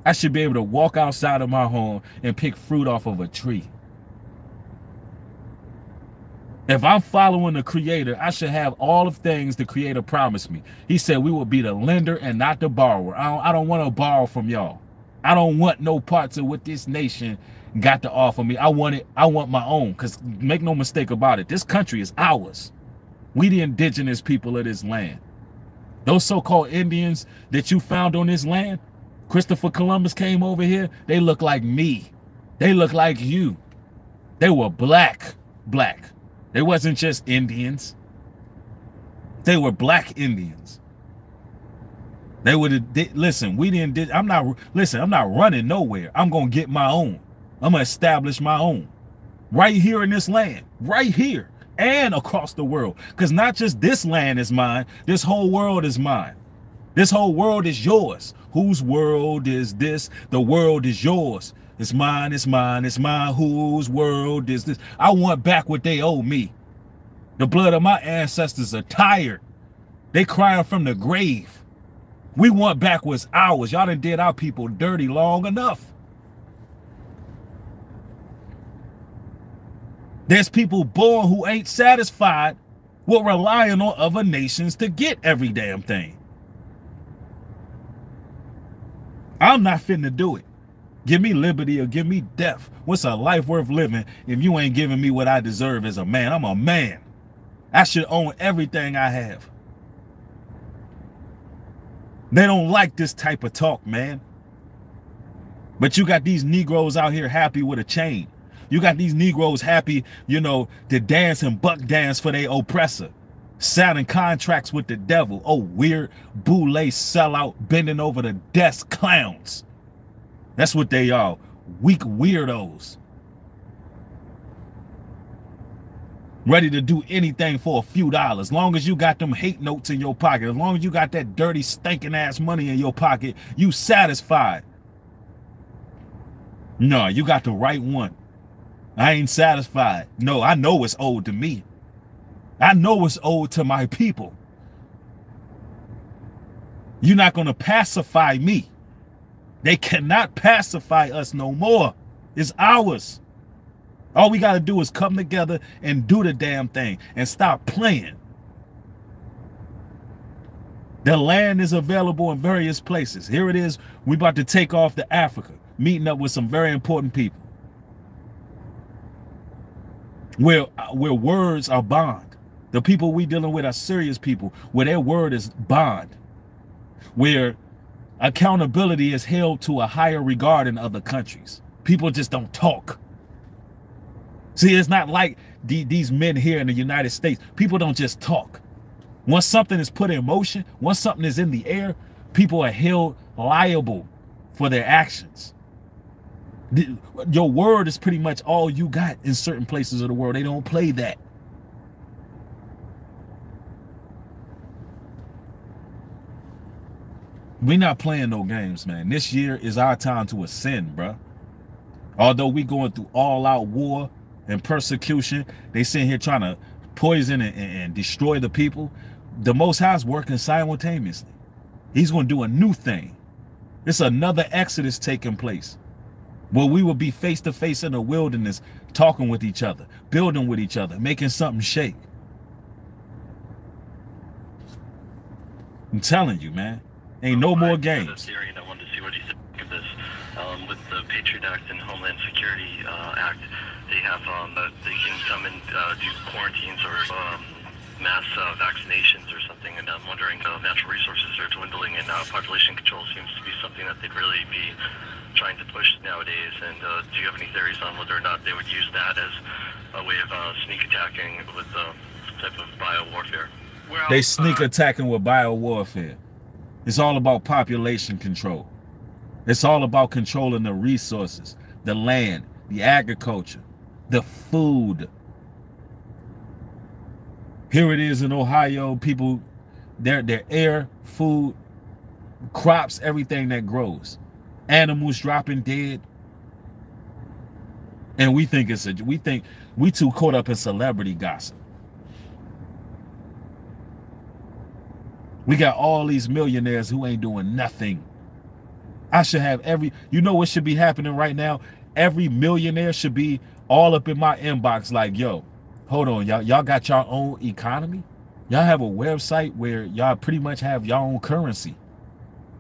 I should be able to walk outside of my home and pick fruit off of a tree. If I'm following the Creator, I should have all the things the Creator promised me. He said we will be the lender and not the borrower. I don't want to borrow from y'all. I don't want no parts of what this nation got to offer me. I want my own. Because make no mistake about it, this country is ours. We the indigenous people of this land. Those so-called Indians that you found on this land, Christopher Columbus came over here, they look like me. They look like you. They were black. They wasn't just Indians. They were black Indians. They would have, listen, I'm not running nowhere. I'm going to get my own. I'm going to establish my own. Right here in this land. Right here. And across the world. Because not just this land is mine. This whole world is mine. This whole world is yours. Whose world is this? The world is yours. It's mine, it's mine, it's mine. Whose world is this? I want back what they owe me. The blood of my ancestors are tired. They crying from the grave. We want back what's ours. Y'all done did our people dirty long enough. There's people born who ain't satisfied with relying on other nations to get every damn thing. I'm not finna do it. Give me liberty or give me death. What's a life worth living if you ain't giving me what I deserve as a man? I'm a man. I should own everything I have. They don't like this type of talk, man. But you got these Negroes out here happy with a chain. You got these Negroes happy, you know, to dance and buck dance for their oppressor, signing contracts with the devil. Oh, weird boule sellout, bending over the desk clowns. That's what they are. Weak weirdos. Ready to do anything for a few dollars. As long as you got them hate notes in your pocket, as long as you got that dirty, stinking ass money in your pocket, you satisfied. No, you got the right one. I ain't satisfied. No, I know it's owed to me. I know it's owed to my people. You're not going to pacify me. They cannot pacify us no more. It's ours. All we got to do is come together and do the damn thing and stop playing. The land is available in various places. Here it is. We about to take off to Africa, meeting up with some very important people. Where words are bond. The people we dealing with are serious people, where their word is bond. Where accountability is held to a higher regard in other countries. People just don't talk. See, it's not like these men here in the United States. People don't just talk. Once something is put in motion, once something is in the air, people are held liable for their actions. Your word is pretty much all you got in certain places of the world. They don't play that. We're not playing no games, man. This year is our time to ascend, bro. Although we going through all-out war and persecution, they sitting here trying to poison and destroy the people. The Most High is working simultaneously. He's going to do a new thing. It's another exodus taking place, where we will be face to face in the wilderness, talking with each other, building with each other, making something shake. I'm telling you, man, ain't no more games. I wanted to see what you think of this. With the Patriot Act and Homeland Security Act, they have they can come and do quarantines or mass vaccinations or something, and I'm wondering, natural resources are dwindling, and population control seems to be something that they'd really be trying to push nowadays. And do you have any theories on whether or not they would use that as a way of sneak attacking with some type of bio-warfare? Well, They sneak attacking with bio-warfare. It's all about population control. It's all about controlling the resources, the land, the agriculture, the food. Here it is in Ohio, people, their air, food, crops, everything that grows, animals dropping dead. And we think we too caught up in celebrity gossip. We got all these millionaires who ain't doing nothing. I should have you know what should be happening right now? Every millionaire should be all up in my inbox like, yo, hold on, y'all got your own economy? Y'all have a website where y'all pretty much have your own currency.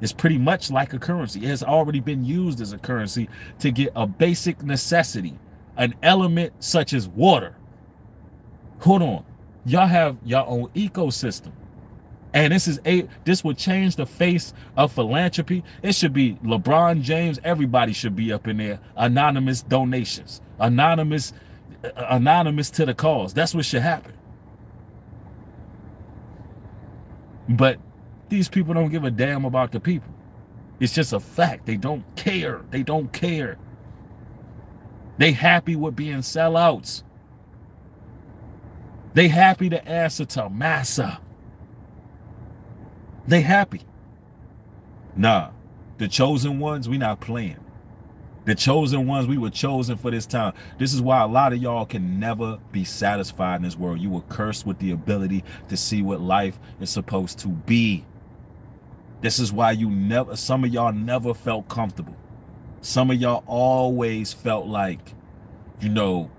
It's pretty much like a currency. It has already been used as a currency to get a basic necessity, an element such as water. Hold on, y'all have your own ecosystem. And this would change the face of philanthropy. It should be LeBron James. Everybody should be up in there. Anonymous donations. Anonymous to the cause. That's what should happen. But these people don't give a damn about the people. It's just a fact. They don't care. They don't care. They happy with being sellouts. They happy to answer to massa. They happy. Nah, the chosen ones, we not playing. The chosen ones, we were chosen for this time. This is why a lot of y'all can never be satisfied in this world. You were cursed with the ability to see what life is supposed to be. This is why some of y'all never felt comfortable. Some of y'all always felt like, you know,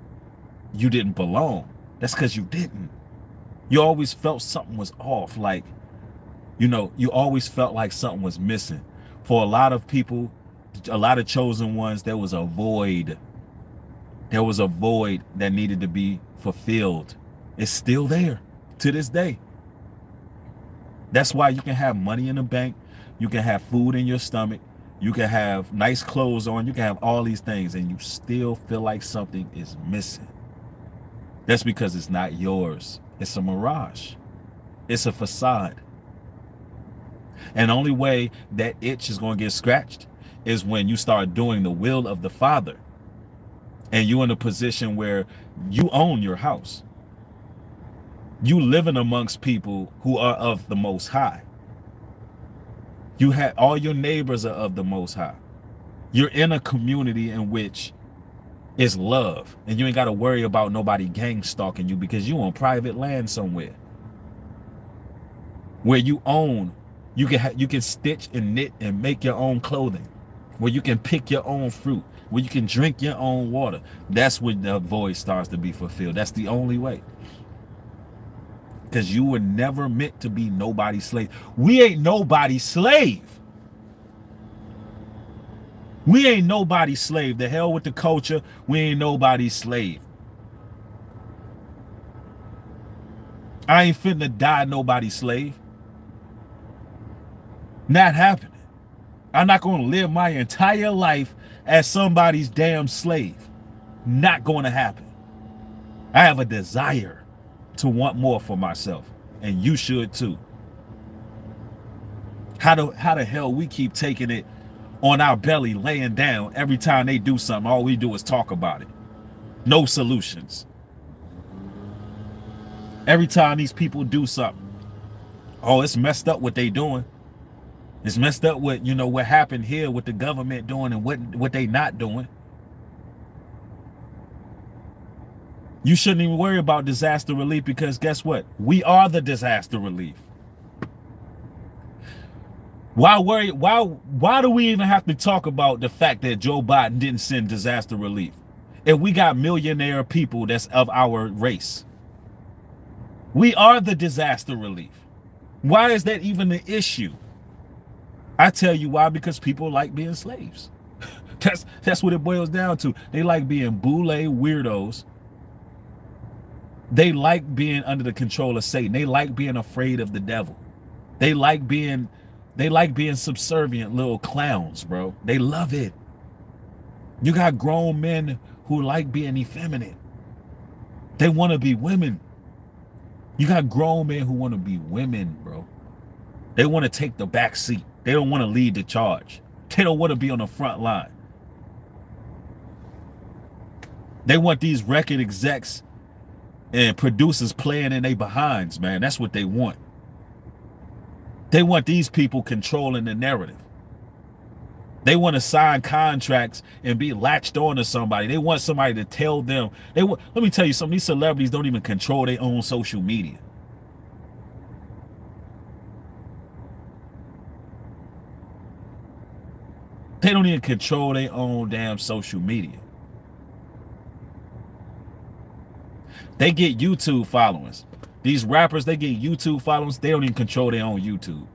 you didn't belong. That's because you didn't. You always felt something was off, like, you know, you always felt like something was missing. For a lot of people, a lot of chosen ones, there was a void. There was a void that needed to be fulfilled. It's still there to this day. That's why you can have money in the bank. You can have food in your stomach. You can have nice clothes on, you can have all these things, and you still feel like something is missing. That's because it's not yours. It's a mirage. It's a facade. And the only way that itch is going to get scratched is when you start doing the will of the Father. And you're in a position where you own your house. You living amongst people who are of the Most High. You have all your neighbors are of the Most High. You're in a community in which is love, and you ain't got to worry about nobody gang stalking you because you on private land somewhere where you own. You can stitch and knit and make your own clothing, where you can pick your own fruit, where you can drink your own water. That's when the void starts to be fulfilled. That's the only way. Because you were never meant to be nobody's slave. We ain't nobody's slave. We ain't nobody's slave. The hell with the culture. We ain't nobody's slave. I ain't finna die nobody's slave. Not happening. I'm not going to live my entire life as somebody's damn slave. Not going to happen. I have a desire to want more for myself, and you should too. How the hell we keep taking it on our belly, laying down every time they do something? All we do is talk about it. No solutions. Every time these people do something, oh, it's messed up what they doing. It's messed up what, you know, what happened here, what the government doing and what they not doing. You shouldn't even worry about disaster relief, because guess what? We are the disaster relief. Why worry? Why do we even have to talk about the fact that Joe Biden didn't send disaster relief if we got millionaire people that's of our race? We are the disaster relief. Why is that even an issue? I tell you why, because people like being slaves. That's what it boils down to. They like being boule weirdos. They like being under the control of Satan. They like being afraid of the devil. They like being subservient little clowns, bro. They love it. You got grown men who like being effeminate. They want to be women. You got grown men who want to be women, bro. They want to take the back seat. They don't want to lead the charge. They don't want to be on the front line. They want these record execs and producers playing in their behinds, man. That's what they want. They want these people controlling the narrative. They want to sign contracts and be latched on to somebody. They want somebody to tell them. Let me tell you something. These celebrities don't even control their own social media. They don't even control their own damn social media. They get YouTube followers. These rappers, they get YouTube followers. They don't even control their own YouTube.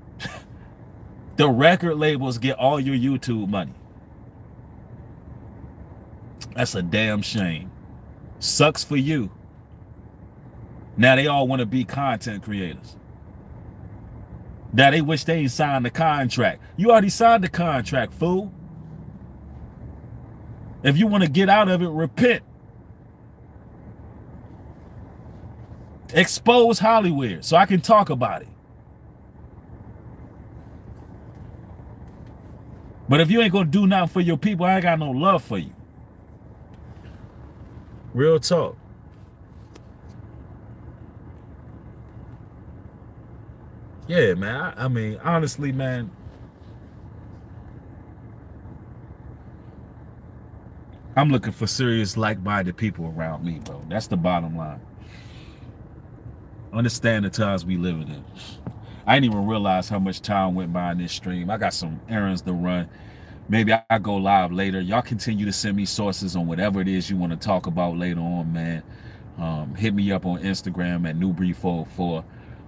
The record labels get all your YouTube money. That's a damn shame. Sucks for you. Now they all want to be content creators. Now they wish they ain't signed the contract. You already signed the contract, fool. If you want to get out of it, repent. Expose Hollywood so I can talk about it. But if you ain't gonna do nothing for your people, I ain't got no love for you. Real talk. Yeah, man. I mean, honestly, man. I'm looking for serious, like-minded people around me, bro. That's the bottom line. Understand the times we live in. I didn't even realize how much time went by in this stream. I got some errands to run. Maybe I'll go live later. Y'all continue to send me sources on whatever it is you want to talk about later on, man. Hit me up on Instagram at Newbreed404.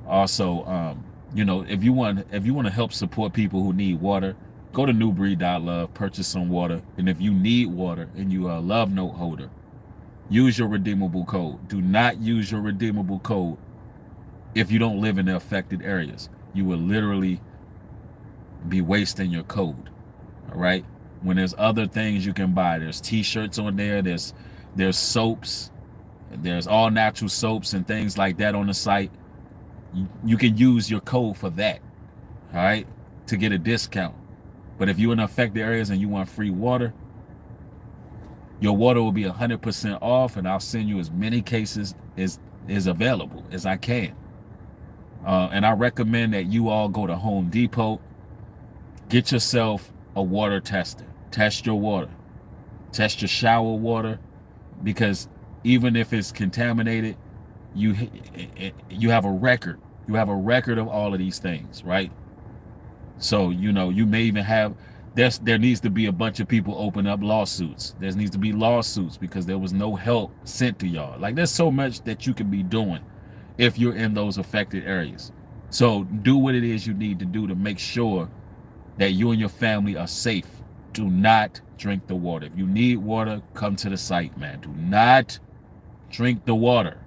Also, you know, if you want to help support people who need water, go to newbreed.love, purchase some water. And if you need water and you are a love note holder, use your redeemable code. Do not use your redeemable code if you don't live in the affected areas. You will literally be wasting your code. All right. When there's other things you can buy, there's t-shirts on there, there's soaps, there's all natural soaps and things like that on the site. You can use your code for that, all right, to get a discount. But if you're in affected areas and you want free water, your water will be 100% off, and I'll send you as many cases as is available as I can. And I recommend that you all go to Home Depot, get yourself a water tester. Test your water. Test your shower water, because even if it's contaminated, you have a record. You have a record of all of these things, right? So, you know, you may even have, there needs to be a bunch of people open up lawsuits. There needs to be lawsuits because there was no help sent to y'all. Like, there's so much that you can be doing if you're in those affected areas. So do what it is you need to do to make sure that you and your family are safe. Do not drink the water. If you need water, come to the site, man. Do not drink the water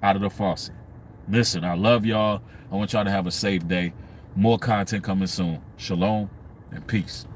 out of the faucet. Listen, I love y'all. I want y'all to have a safe day. More content coming soon. Shalom and peace.